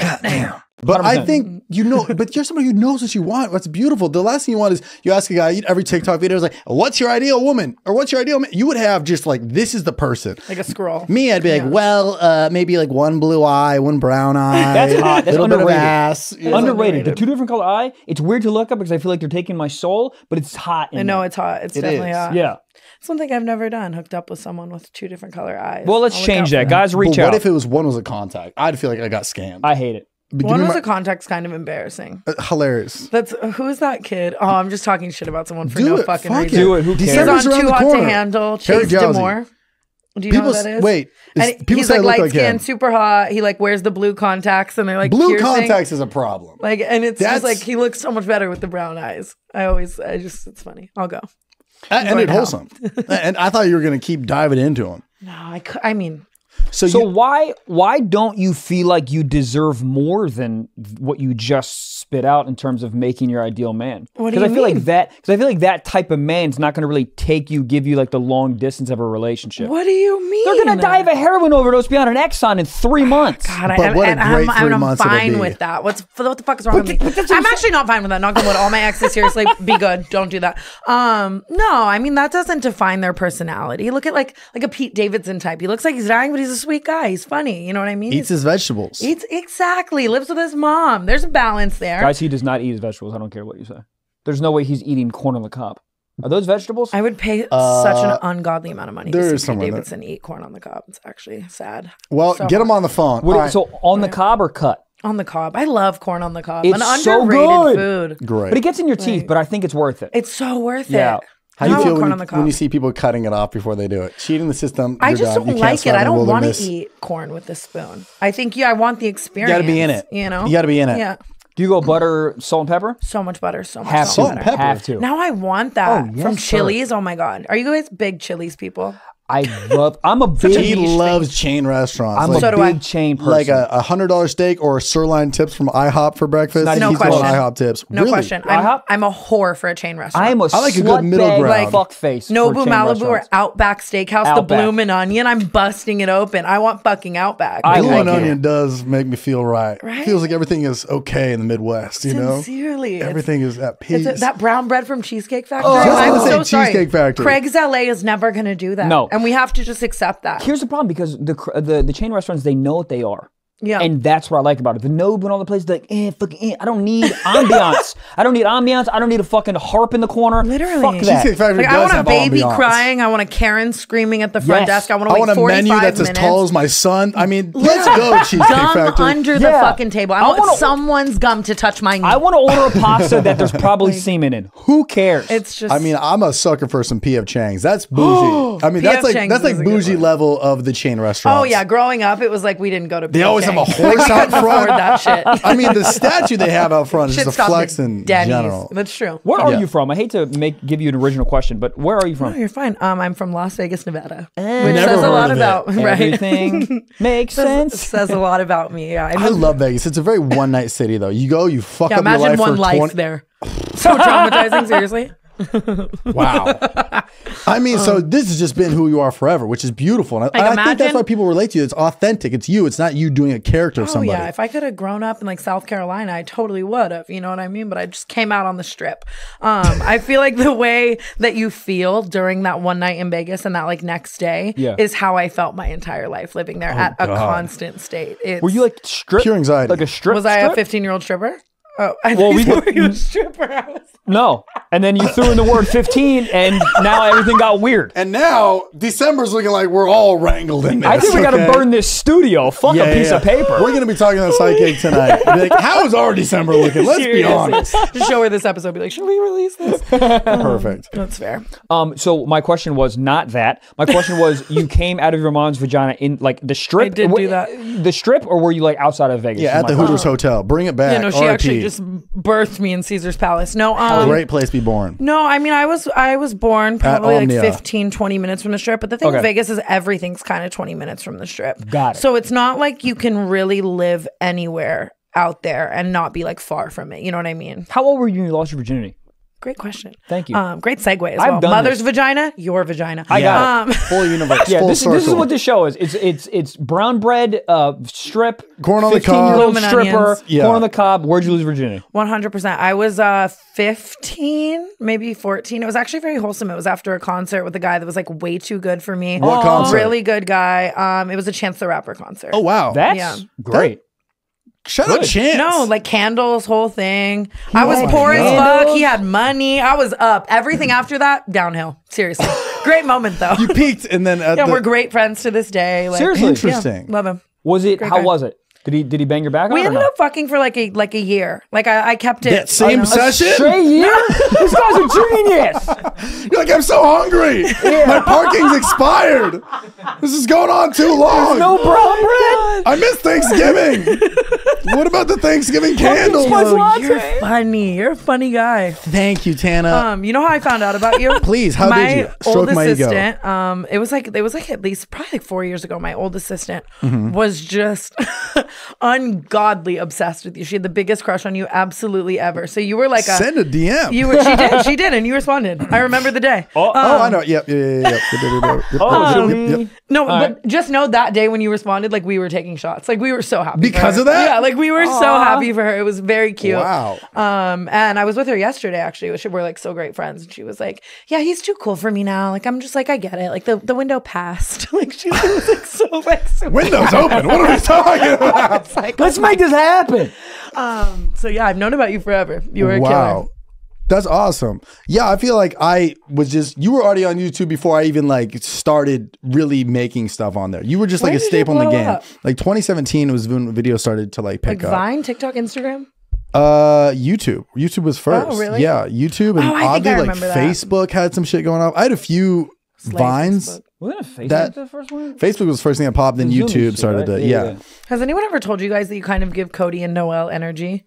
God damn. But 100%. I think, but you're somebody who knows what you want. What's beautiful. The last thing you want is you ask a guy, every TikTok video is like, what's your ideal woman? Or what's your ideal man? You would have just like, this is the person. Like a scroll. Me, I'd be like, well, maybe like one blue eye, one brown eye. That's hot. That's underrated. Bit of ass. Underrated. The 2 different color eye, it's weird to look up because I feel like they're taking my soul, but it's hot. I know it's hot. It's definitely hot. Yeah. It's one thing I've never done, hooked up with someone with 2 different color eyes. Well, let's change that. Guys, reach out. What if it was one was a contact? I'd feel like I got scammed. I hate it. One was a contact's kind of embarrassing. Hilarious. Who's that kid? Oh, I'm just talking shit about someone for no fucking reason. Do it. Who cares? He's on Too Hot to Handle. Chase Demore. Do you know who that is? Wait. He's like light skinned, super hot. He like wears the blue contacts and they're like blue piercing. Contacts is a problem. Like, and it's just like he looks so much better with the brown eyes. It's funny. I'll go. And it's wholesome. And I thought you were going to keep diving into him. No, I mean. So why don't you feel like you deserve more than what you just spit out in terms of making your ideal man? What do you mean? Because I feel like that type of man's not going to really give you like the long distance of a relationship. What do you mean? They're going to die of a heroin overdose beyond an Exxon in 3 months. God, I'm fine with that. What the fuck is wrong with me? I'm actually not fine with that. Not gonna let all my exes seriously be good. Don't do that. No, I mean that doesn't define their personality. Look at like a Pete Davidson type. He looks like he's dying, but he's a sweet guy. He's funny. You know what I mean? Eats his vegetables. Exactly. Lives with his mom. There's a balance there. Guys, he does not eat his vegetables. I don't care what you say. There's no way he's eating corn on the cob. Are those vegetables? I would pay such an ungodly amount of money to see Pete Davidson eat corn on the cob. It's actually sad. Well, get him on the phone. So on the cob or cut? On the cob. I love corn on the cob. It's an underrated food. Great. But it gets in your teeth, but I think it's worth it. It's so worth it. How do you feel when you see people cutting it off before they do it? Cheating the system. I just don't like it. I don't want to eat corn with a spoon. I think I want the experience. You got to be in it. You know? You got to be in it. Yeah. Do you go butter, salt, and pepper? So much butter, so much salt and pepper. Have to. Now I want that from Chili's. Oh my God. Are you guys big Chili's people? I'm a big. He loves chain restaurants. I'm a big chain person. Like a $100 steak or sirloin tips from IHOP for breakfast. No question. IHOP tips. No question. I'm a whore for a chain restaurant. I like a good middle ground. Like fuck face. Nobu Malibu or Outback Steakhouse, the Bloomin' Onion. I'm busting it open. I want fucking Outback. Bloomin' Onion does make me feel right. Feels like everything is okay in the Midwest. You know, sincerely, everything is at peace. That brown bread from Cheesecake Factory. I'm so sorry. Cheesecake Factory. Craig's LA is never going to do that. No, and we have to just accept that. Here's the problem, because the chain restaurants, they know what they are. Yeah. And that's what I like about it. The Nobu and all the places, like, I don't need ambiance. I don't need a fucking harp in the corner. Literally. Fuck that. Cheesecake Factory I want a baby ambiance. Crying. I want a Karen screaming at the front desk. I want to wait 45 minutes. I want a menu that's as tall as my son. I mean, let's go, Cheesecake Factory. Gum under the fucking table. I want someone's gum to touch my knee. I want to order a pasta that there's probably semen in. Who cares? It's just. I mean, I'm a sucker for some P.F. Chang's. That's bougie. I mean, that's like bougie level of the chain restaurants. Oh yeah, growing up, it was like we didn't go to. They always have a horse out front. That shit. I mean, the statue they have out front is just a flex in general. That's true. Where are you from? I hate to give you an original question, but where are you from? No, you're fine. I'm from Las Vegas, Nevada. Which says a lot about everything makes sense. Says a lot lot about me. Yeah, I love Vegas. It's a very one night city though. You go, you fuck up your life imagine one for life 20 there. So traumatizing, seriously. Wow. I mean, so this has just been who you are forever, which is beautiful. And I think that's why people relate to you. It's authentic. It's you. It's not you doing a character of somebody. Yeah, if I could have grown up in like South Carolina, I totally would have. You know what I mean? But I just came out on the strip. I feel like the way that you feel during that one night in Vegas and that like next day is how I felt my entire life living there at a constant state. Were you like strip? Pure anxiety. Like a strip? Was I a 15-year-old stripper? Oh, I thought you were a stripper. No. And then you threw in the word 15 and now everything got weird. And now December's looking like we're all wrangled in this. I think we got to burn this studio. Fuck a piece of paper. We're going to be talking on Psychic tonight. Be like, how is our December looking? Let's be honest. Just show her this episode. Be like, should we release this? Perfect. That's fair. So my question was not that. My question was, you came out of your mom's vagina in like the strip? I did do that. The strip, or were you like outside of Vegas? Yeah, at the Hooters Hotel. Bring it back. Yeah, no, she actually just birthed me in Caesar's Palace. No, great place to be born. No, I mean, I was born probably like 15, 20 minutes from the strip. But the thing with Vegas is everything's kind of 20 minutes from the strip. Got it. So it's not like you can really live anywhere out there and not be like far from it. You know what I mean? How old were you when you lost your virginity? Great question. Thank you. Great segue as I've well. done Mother's this. vagina, your vagina. I got it. Full universe. Yeah, full this is what this show is. It's brown bread, strip, corn on the cob, 15-year-old stripper, yeah. corn on the cob. Where'd you lose virginity? 100%. I was 15, maybe 14. It was actually very wholesome. It was after a concert with a guy that was like way too good for me. What concert? Really good guy. It was a Chance the Rapper concert. Oh wow, That's great. Shout out Chance. No, like candles, whole thing. I was poor as fuck. He had money. I was up. Everything after that, downhill. Seriously. Great moment though. You peaked and then we're great friends to this day. Like, Seriously. Interesting. Yeah, love him. Was it? Great How guy. was it? Did he bang your back? We on ended up fucking for like a year. Like I kept it. That same session? Straight year? This guy's a genius. You're like, I'm so hungry. My parking's expired. This is going on too long. No brown bread. I miss Thanksgiving. What about the Thanksgiving candles? You're funny. You're a funny guy. Thank you, Tana. You know how I found out about you? Please, how did you? Stroke old my ego. assistant, it was like at least probably like 4 years ago. My old assistant was just ungodly obsessed with you. She had the biggest crush on you absolutely ever. So you were like send a DM. She did, and you responded. I remember the day. I know. Yep. No, but just know that day when you responded, like we were taking shots. Like we were so happy because for her. of that. Yeah, like we were so happy for her. It was very cute. Wow. And I was with her yesterday actually. We're like so great friends, and she was like, "Yeah, he's too cool for me now." Like I'm just like, I get it. Like the window passed. Like she was like so Windows open. What are we talking about? like, Let's make this happen. So yeah, I've known about you forever. You were a killer. That's awesome. Yeah, I feel like you were already on YouTube before I even like started really making stuff on there. You were just like a staple in the game. Like 2017 was when videos started to like pick up. Vine, TikTok, Instagram? YouTube. YouTube was first. Oh, really? Yeah, YouTube, and oddly like Facebook had some shit going on. I had a few Vines. Facebook. Wasn't it Facebook the first one? Facebook was the first thing that popped, then YouTube started to, yeah. Has anyone ever told you guys that you kind of give Cody and Noel energy?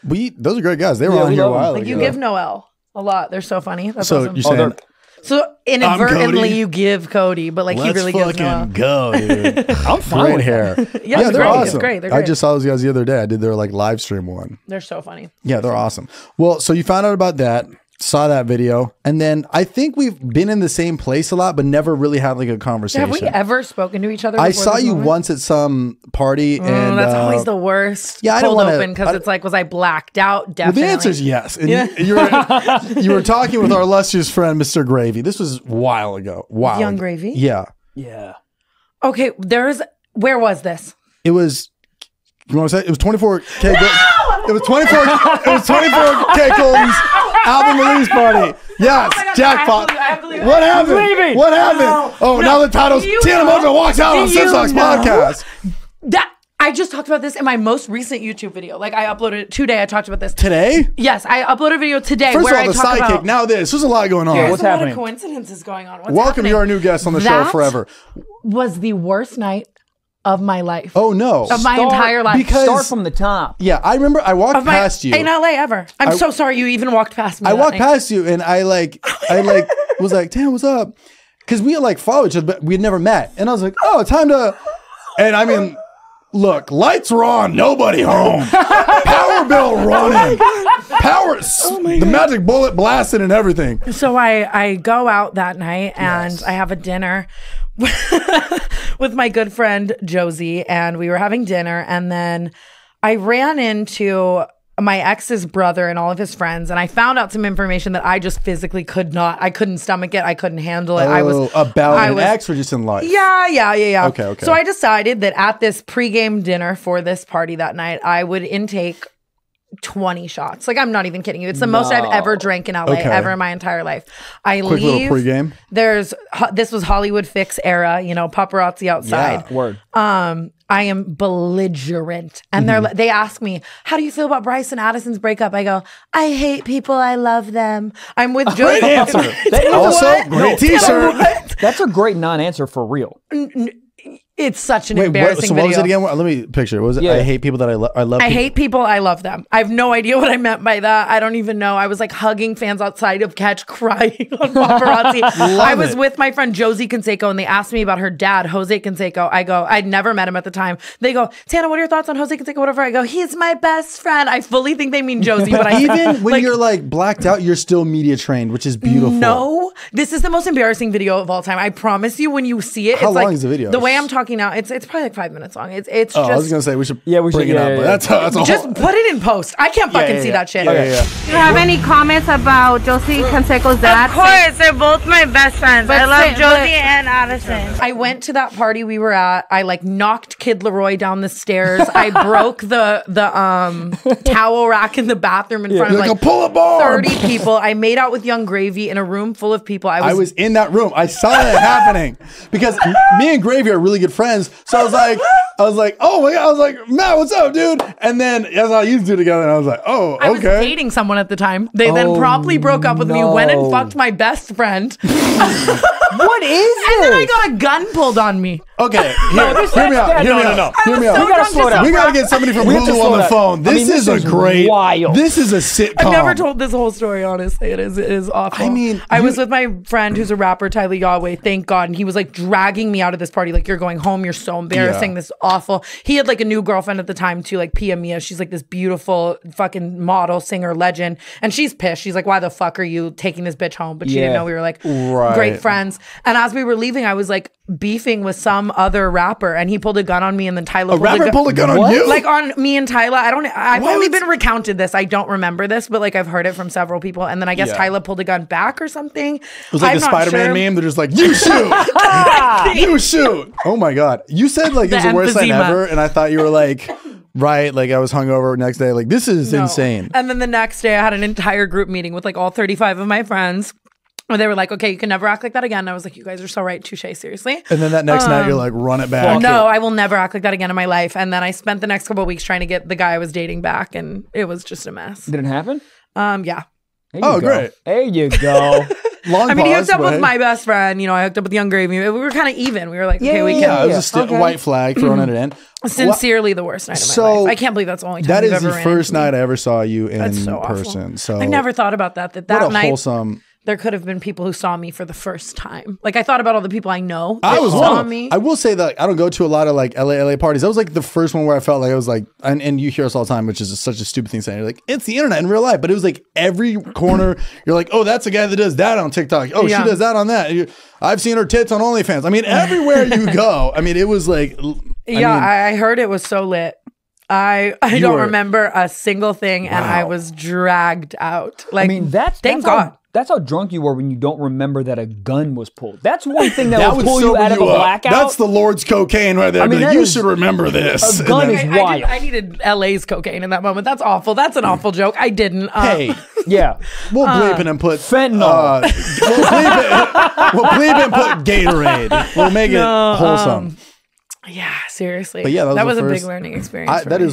Those are great guys. They were on here a while ago. Like you give Noel a lot. They're so funny. That's so awesome. you're saying, so inadvertently you give Cody, but like he really gives Noel. Go, dude. I'm fine Great with hair. Yeah, they're awesome. It's great. They're great. I just saw those guys the other day. I did their like live stream one. They're so funny. Yeah, they're awesome. Well, so you found out about that. Saw that video, and then I think we've been in the same place a lot, but never really had like a conversation. Have we ever spoken to each other? I saw you once at some party, and that's always the worst. Yeah, I don't cold want open because it's like, was I blacked out? Definitely. Well, the answer is yes. And you were talking with our illustrious friend, Mr. Gravy. This was a while ago. Wow, Young Gravy. Yeah. Okay, where was this? It was. You want to say it was 24K? It was 24K Colton's album release party. Yes, oh God, jackpot. What happened? What happened? No, now the title's Tana Mongeau walks out on Simpsons podcast. I just talked about this in my most recent YouTube video. Like I uploaded it today. I talked about this today. Yes, I uploaded a video today. First where of all, I the talk sidekick. about, Now this. There's a lot going on. What's happening? A lot of coincidences going on. Welcome, you're our new guest on the show forever. Was the worst night of my life. Oh no. Of my entire life. Because start from the top. Yeah, I remember I walked past you. In LA ever. I'm so sorry you even walked past me. I walked past you and I was like, damn, what's up? Because we like follow each other, but we had never met. And I was like, oh, time to, and I mean, look, lights were on, nobody home. Power bill running. The magic bullet blasted and everything. So I go out that night and I have a dinner with my good friend Josie, and we were having dinner, and then I ran into my ex's brother and all of his friends, and I found out some information that I just physically I couldn't stomach it. I couldn't handle it. About an ex or just in life? Yeah. Okay. So I decided that at this pregame dinner for this party that night, I would intake 20 shots. Like, I'm not even kidding you. It's the most I've ever drank in LA ever in my entire life. Quick little pregame. This was Hollywood Fix era, paparazzi outside. Yeah, word. I am belligerent. And they ask me, how do you feel about Bryce and Addison's breakup? I go, I hate people. I love them. I'm with Joe. Great answer. Also, great t-shirt. That's a great non-answer for real. It's such an embarrassing video. What was it again? Let me picture. What was it? Yeah. I hate people that I love. I hate people. I love them. I have no idea what I meant by that. I don't even know. I was like hugging fans outside of Catch, crying on paparazzi. I was with my friend Josie Canseco, and they asked me about her dad, Jose Canseco. I go, I'd never met him at the time. They go, Tana, what are your thoughts on Jose Canseco? Whatever. I go, he's my best friend. I fully think they mean Josie, but I even when you're like blacked out, you're still media trained, which is beautiful. No, this is the most embarrassing video of all time. I promise you, when you see it, how it's long like, is the video? The way I'm talking now, it's probably like 5 minutes long. It's just. I was gonna say we should bring it up. Yeah. But that's a just put it in post. I can't fucking see that shit. Yeah. Do you have any comments about Josie Canseco's dad? Of course, they're both my best friends. I love Josie and Addison. I went to that party we were at. I like knocked Kid Leroy down the stairs. I broke the towel rack in the bathroom in front of like a pull-up bar. 30 people. I made out with Young Gravy in a room full of people. I was in that room. I saw that happening because me and Gravy are really good friends. So I was like, oh my God. I was like, Matt, what's up, dude? And then that's how you two together. And I was like, oh, okay. I was dating someone at the time. They then promptly broke up with me, went and fucked my best friend. What is this? And then I got a gun pulled on me. Okay, hear me out. No. Hear me out. We gotta slow down. We gotta get somebody from Hulu on the phone. This is a great. Wild. This is a sitcom. I've never told this whole story, honestly. It is awful. I mean, I was with my friend who's a rapper, Tyler Yahweh, thank God. And he was like dragging me out of this party. Like, you're going home. You're so embarrassing. Yeah. This is awful. He had like a new girlfriend at the time too, like Pia Mia. She's like this beautiful fucking model, singer, legend. And she's pissed. She's like, why the fuck are you taking this bitch home? But she didn't know we were like great friends. And as we were leaving, I was like beefing with some other rapper, and he pulled a gun on me, and then Tyler pulled a gun on you? Like on me and Tyler. I've only been recounted this. I don't remember this, but like I've heard it from several people. And then I guess Tyler pulled a gun back or something. It was like the Spider-Man meme. They're just like, you shoot. You shoot. Oh my God. You said like it was the worst night ever, and I thought you were like, right, like I was hungover next day. Like, this is insane. And then the next day I had an entire group meeting with like all 35 of my friends. Where they were like, okay, you can never act like that again. And I was like, you guys are so right. Touche, seriously. And then that next night, you're like, run it back. No, I will never act like that again in my life. And then I spent the next couple of weeks trying to get the guy I was dating back. And it was just a mess. Did it happen? Yeah. Great. There you go. Long he pause, hooked up but with my best friend. You know, I hooked up with Young Gravy. We were kind of even. We were like, okay, we can. Yeah, it was a white flag thrown at it in. Sincerely the worst night of my life. I can't believe that's the only time that you've is ever the first night I ever saw you in so person. awful. So I never thought about that what a night. Wholesome. There could have been people who saw me for the first time. Like I thought about all the people I know. I was saw me. I will say that I don't go to a lot of like LA parties. That was like the first one where I felt like I was like, and you hear us all the time, which is such a stupid thing saying. You're like, it's the internet in real life, but it was like every corner. You're like, oh, that's a guy that does that on TikTok. Oh, she does that on that. I've seen her tits on OnlyFans. I mean, everywhere you go. I mean, it was like, I heard it was so lit. I don't remember a single thing, and I was dragged out. Like, I mean, thank God. That's how drunk you were when you don't remember that a gun was pulled. That's one thing that will pull you out of a blackout. That's the Lord's cocaine right there. I mean, like, you should remember this. A gun is wild. I needed LA's cocaine in that moment. That's awful. That's an awful joke. I didn't. Hey, yeah. We'll bleep it and put fentanyl. We'll bleep it and put Gatorade. We'll make it wholesome. Yeah, seriously. But yeah, that was a big learning experience. That is